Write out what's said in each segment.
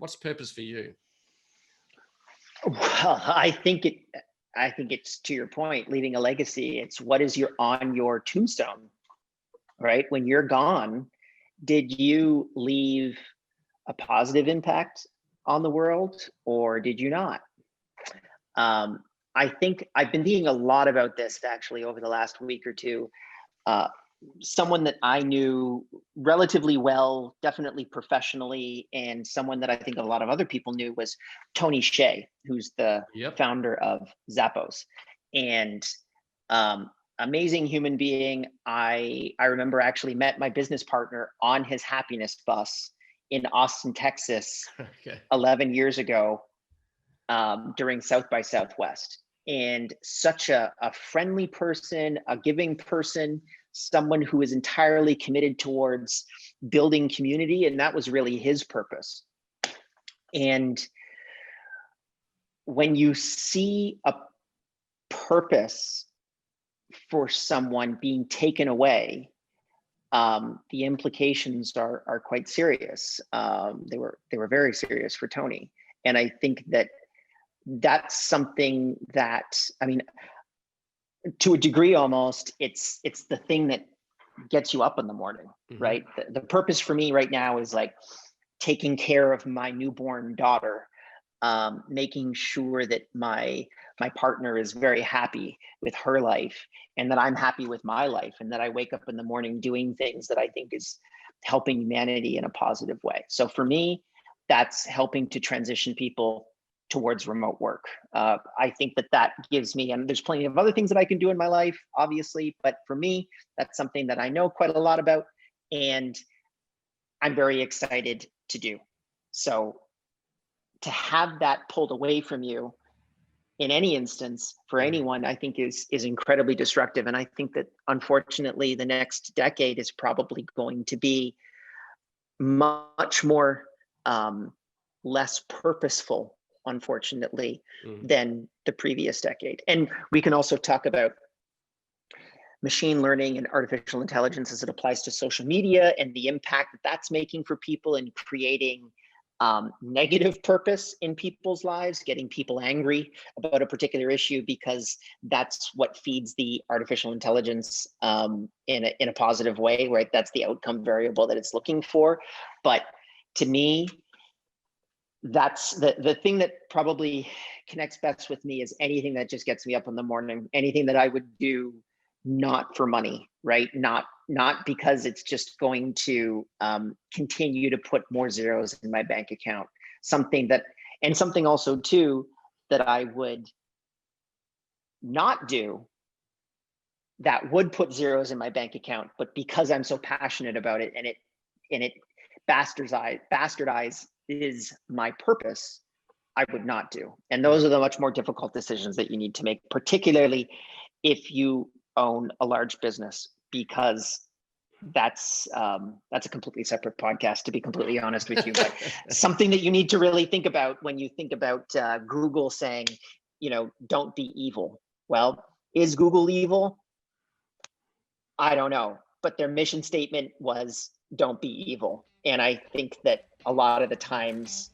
What's purpose for you? Well, I think it's, to your point, leaving a legacy. It's what is on your tombstone, right? When you're gone, did you leave a positive impact on the world, or did you not? I think I've been thinking a lot about this actually over the last week or two. Someone that I knew relatively well, definitely professionally, and someone that I think a lot of other people knew was Tony Hsieh, who's the founder of Zappos. And amazing human being. I remember actually met my business partner on his happiness bus in Austin, Texas, 11 years ago, during South by Southwest. And such a friendly person, a giving person, someone who is entirely committed towards building community. And that was really his purpose. And when you see a purpose for someone being taken away, the implications are quite serious. They were very serious for Tony. And I think that's something that, I mean, to a degree almost, it's the thing that gets you up in the morning, right? The purpose for me right now is like taking care of my newborn daughter, making sure that my partner is very happy with her life, and that I'm happy with my life, and that I wake up in the morning doing things that I think is helping humanity in a positive way. So for me, that's helping to transition people towards remote work. I think that gives me, and there's plenty of other things that I can do in my life, obviously, but for me, that's something that I know quite a lot about, and I'm very excited to do. So to have that pulled away from you in any instance for anyone, I think is incredibly destructive. And I think that unfortunately, the next decade is probably going to be much more less purposeful, unfortunately, than the previous decade. And we can also talk about machine learning and artificial intelligence as it applies to social media and the impact that that's making for people and creating negative purpose in people's lives, getting people angry about a particular issue because that's what feeds the artificial intelligence in a positive way, right? That's the outcome variable that it's looking for. But to me, that's the thing that probably connects best with me, is anything that just gets me up in the morning, anything that I would do not for money, right? Not because it's just going to continue to put more zeros in my bank account. Something also too that I would not do that would put zeros in my bank account, but because I'm so passionate about it and it bastardizes my purpose, I would not do. And those are the much more difficult decisions that you need to make, particularly if you own a large business, because that's a completely separate podcast, to be completely honest with you. But something that you need to really think about when you think about Google saying, don't be evil. Well, is Google evil? I don't know, but their mission statement was don't be evil. And I think that a lot of the times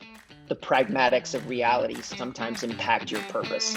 the pragmatics of reality sometimes impact your purpose.